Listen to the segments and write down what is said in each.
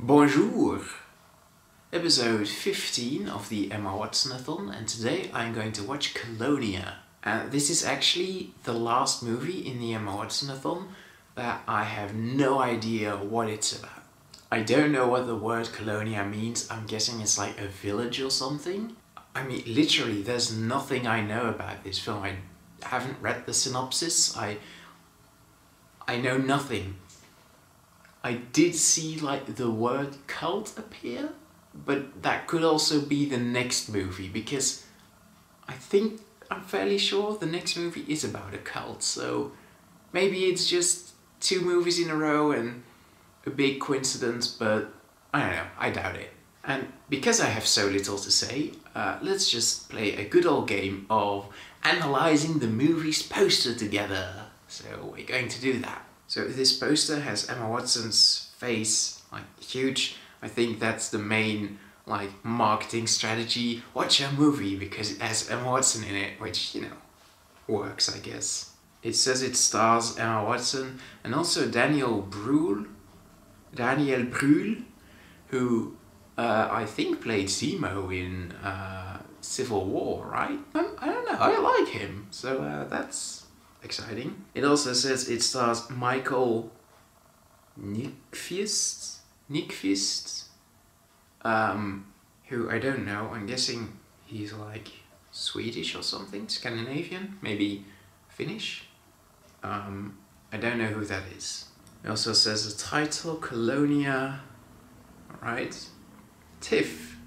Bonjour! Episode 15 of the Emma Watson-a-thon, and today I'm going to watch Colonia. This is actually the last movie in the Emma Watson-a-thon that I have no idea what it's about. I don't know what the word Colonia means. I'm guessing it's like a village or something. I mean, literally, there's nothing I know about this film. I haven't read the synopsis. I know nothing. I did see like the word cult appear, but that could also be the next movie, because I'm fairly sure the next movie is about a cult, so maybe it's just 2 movies in a row and a big coincidence, but I don't know, I doubt it. And because I have so little to say, let's just play a good old game of analysing the movie's poster together. So we're going to do that. So this poster has Emma Watson's face, like, huge. I think that's the main, like, marketing strategy. Watch a movie because it has Emma Watson in it, which, you know, works, I guess. It says it stars Emma Watson and also Daniel Brühl, who I think played Zemo in Civil War, right? I don't know, I like him, so that's exciting. It also says it stars Michael Nyqvist, who I don't know. I'm guessing he's like Swedish or something, Scandinavian, maybe Finnish. I don't know who that is. It also says the title, Colonia, alright. TIFF,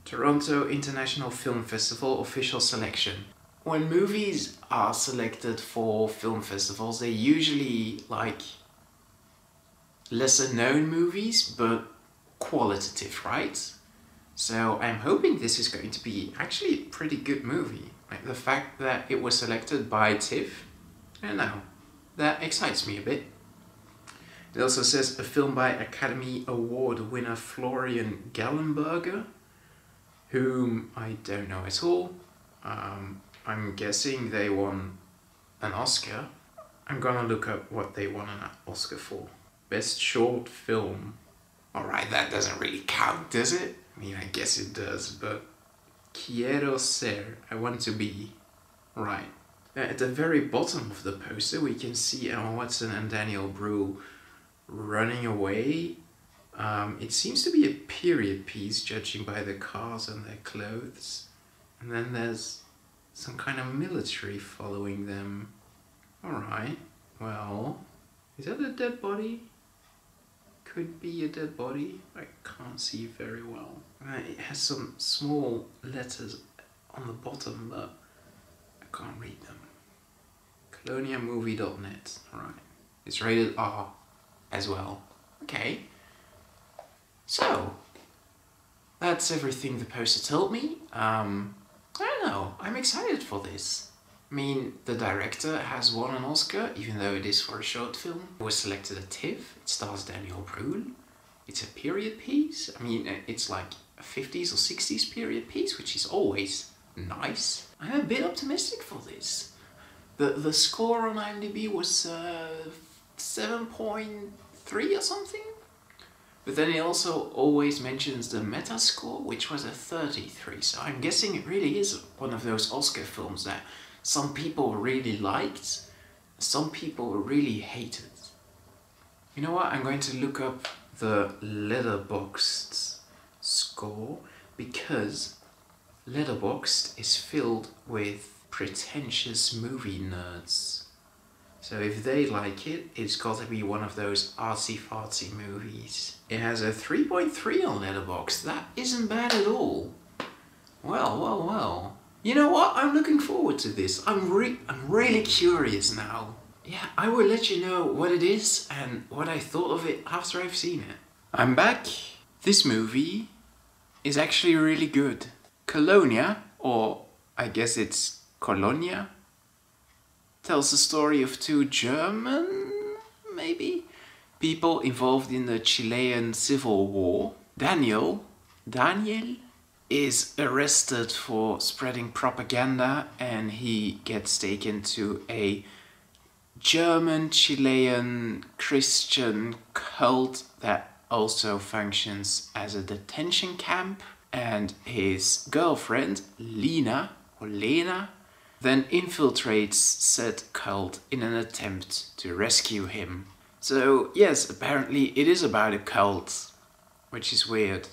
Toronto International Film Festival official selection. When movies are selected for film festivals, they're usually like lesser known movies, but qualitative, right? So I'm hoping this is going to be actually a pretty good movie. Like the fact that it was selected by TIFF, I don't know, that excites me a bit. It also says a film by Academy Award winner Florian Gallenberger, whom I don't know at all. I'm guessing they won an Oscar. I'm gonna look up what they won an Oscar for. Best short film. Alright, that doesn't really count, does it? I mean, I guess it does, but Quiero ser, I want to be. Right. At the very bottom of the poster, we can see Emma Watson and Daniel Brühl running away. It seems to be a period piece, judging by the cars and their clothes. And then there's some kind of military following them. Alright, well, is that a dead body? Could be a dead body. I can't see very well. It has some small letters on the bottom, but I can't read them. coloniamovie.net, alright. It's rated R as well. Okay. So, that's everything the poster told me. I don't know, I'm excited for this. I mean, the director has won an Oscar, even though it is for a short film. It was selected at TIFF, it stars Daniel Brühl. It's a period piece. I mean, it's like a 50s or 60s period piece, which is always nice. I'm a bit optimistic for this. The score on IMDb was 7.3 or something? But then it also always mentions the Metascore, which was a 33, so I'm guessing it really is one of those Oscar films that some people really liked, some people really hated. You know what, I'm going to look up the Letterboxd score, because Letterboxd is filled with pretentious movie nerds. So if they like it, it's got to be one of those artsy-fartsy movies. It has a 3.3 on Letterboxd. That isn't bad at all. Well. You know what? I'm looking forward to this. I'm really curious now. Yeah, I will let you know what it is and what I thought of it after I've seen it. I'm back. This movie is actually really good. Colonia, or I guess it's Colonia, tells the story of 2 German, maybe, people involved in the Chilean Civil War. Daniel is arrested for spreading propaganda, and he gets taken to a German Chilean Christian cult that also functions as a detention camp, and his girlfriend, Lena, or Lena, then infiltrates said cult in an attempt to rescue him. So yes, apparently it is about a cult, which is weird,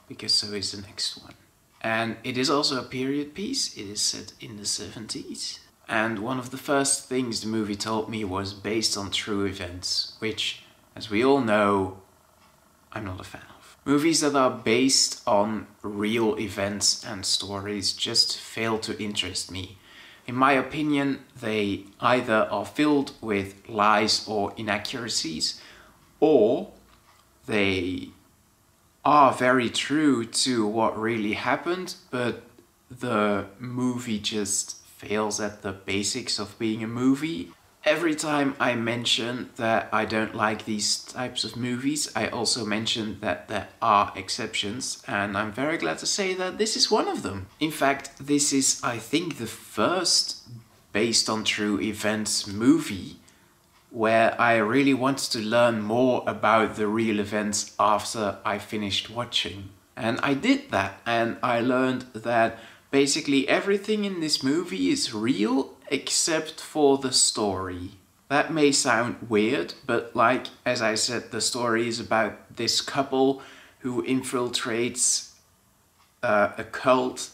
because so is the next one. And it is also a period piece. It is set in the 70s. And one of the first things the movie told me was based on true events, which, as we all know, I'm not a fan of. Movies that are based on real events and stories just fail to interest me. In my opinion, they either are filled with lies or inaccuracies, or they are very true to what really happened, but the movie just fails at the basics of being a movie. Every time I mention that I don't like these types of movies, I also mention that there are exceptions, and I'm very glad to say that this is one of them. In fact, this is, I think, the first based on true events movie where I really wanted to learn more about the real events after I finished watching. And I did that, and I learned that basically everything in this movie is real except for the story. That may sound weird, but like, as I said, the story is about this couple who infiltrates a cult,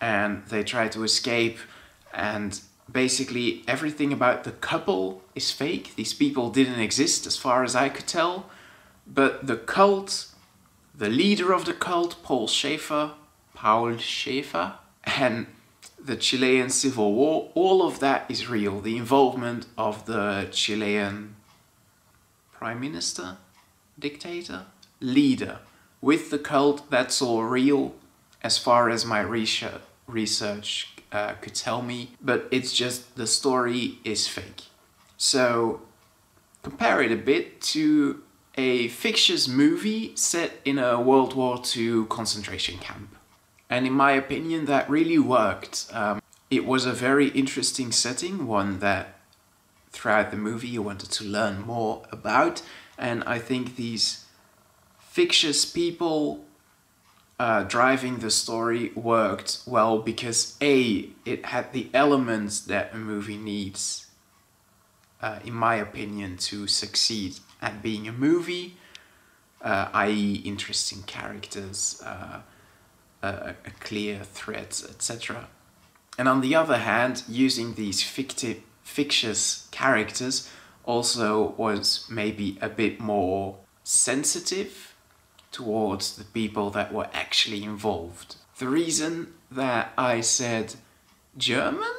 and they try to escape, and basically everything about the couple is fake. These people didn't exist as far as I could tell, but the cult, the leader of the cult, Paul Schaefer, and the Chilean Civil War, all of that is real. The involvement of the Chilean prime minister, dictator, leader with the cult, that's all real as far as my research could tell me, but it's just the story is fake. So compare it a bit to a fictitious movie set in a World War II concentration camp. And in my opinion, that really worked. It was a very interesting setting, one that throughout the movie you wanted to learn more about. And I think these fictitious people driving the story worked well because A, it had the elements that a movie needs, in my opinion, to succeed at being a movie, i.e. interesting characters, a clear thread, etc. And on the other hand, using these fictitious characters also was maybe a bit more sensitive towards the people that were actually involved. The reason that I said German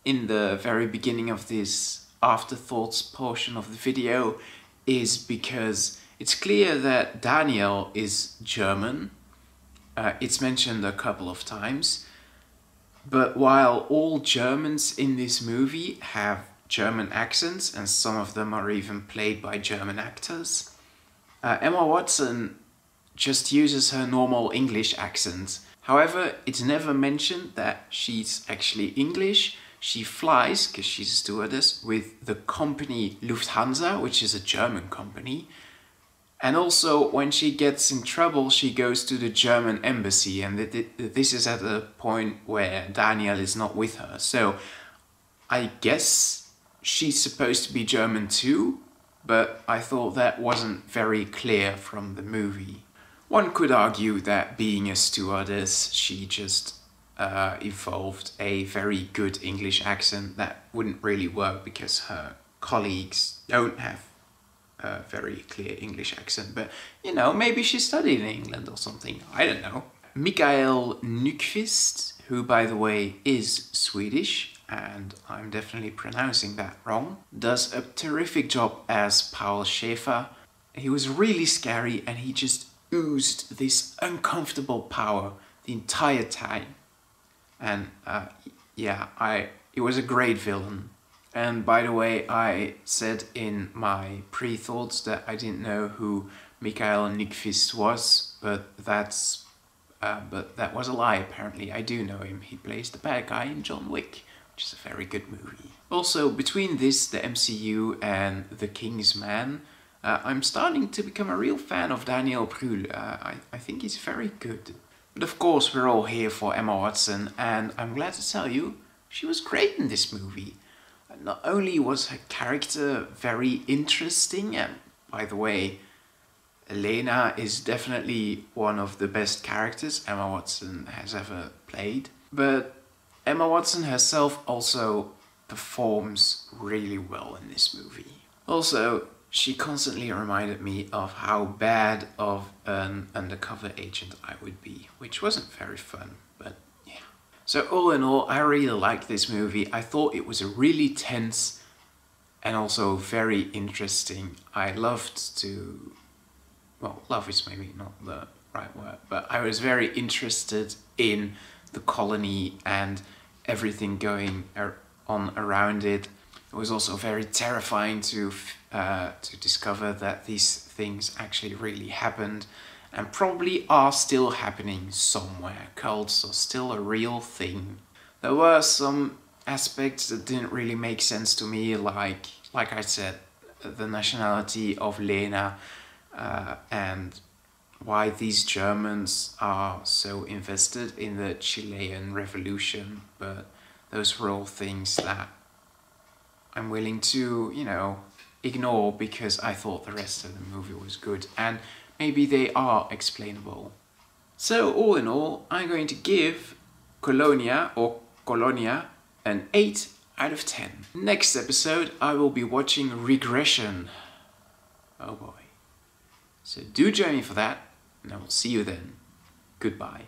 in the very beginning of this afterthoughts portion of the video is because it's clear that Daniel is German. It's mentioned a couple of times, but while all Germans in this movie have German accents, and some of them are even played by German actors, Emma Watson just uses her normal English accent. However, it's never mentioned that she's actually English. She flies, because she's a stewardess, with the company Lufthansa, which is a German company. And also, when she gets in trouble, she goes to the German embassy, and this is at a point where Daniel is not with her. So, I guess she's supposed to be German too, but I thought that wasn't very clear from the movie. One could argue that being a stewardess, she just evolved a very good English accent that wouldn't really work because her colleagues don't have a very clear English accent, but you know, maybe she studied in England or something, I don't know. Mikael Nyqvist, who by the way is Swedish, and I'm definitely pronouncing that wrong, does a terrific job as Paul Schaefer. He was really scary and he just oozed this uncomfortable power the entire time. And it was a great villain. And by the way, I said in my pre-thoughts that I didn't know who Mikael Nyqvist was, but that was a lie apparently. I do know him. He plays the bad guy in John Wick, which is a very good movie. Also, between this, the MCU, and The King's Man, I'm starting to become a real fan of Daniel Brühl. I think he's very good. But of course we're all here for Emma Watson, and I'm glad to tell you, she was great in this movie. Not only was her character very interesting, and by the way, Elena is definitely one of the best characters Emma Watson has ever played, but Emma Watson herself also performs really well in this movie. Also, she constantly reminded me of how bad of an undercover agent I would be, which wasn't very fun, but yeah. So all in all, I really liked this movie. I thought it was a really tense and also very interesting. I loved to... well, love is maybe not the right word, but I was very interested in the colony and everything going on around it. It was also very terrifying to discover that these things actually really happened and probably are still happening somewhere. Cults are still a real thing. There were some aspects that didn't really make sense to me, like I said, the nationality of Lena, and why these Germans are so invested in the Chilean revolution, but those were all things that I'm willing to, you know, ignore because I thought the rest of the movie was good and maybe they are explainable. So all in all, I'm going to give Colonia an 8 out of 10. Next episode I will be watching Regression. Oh boy. So do join me for that, and I will see you then. Goodbye.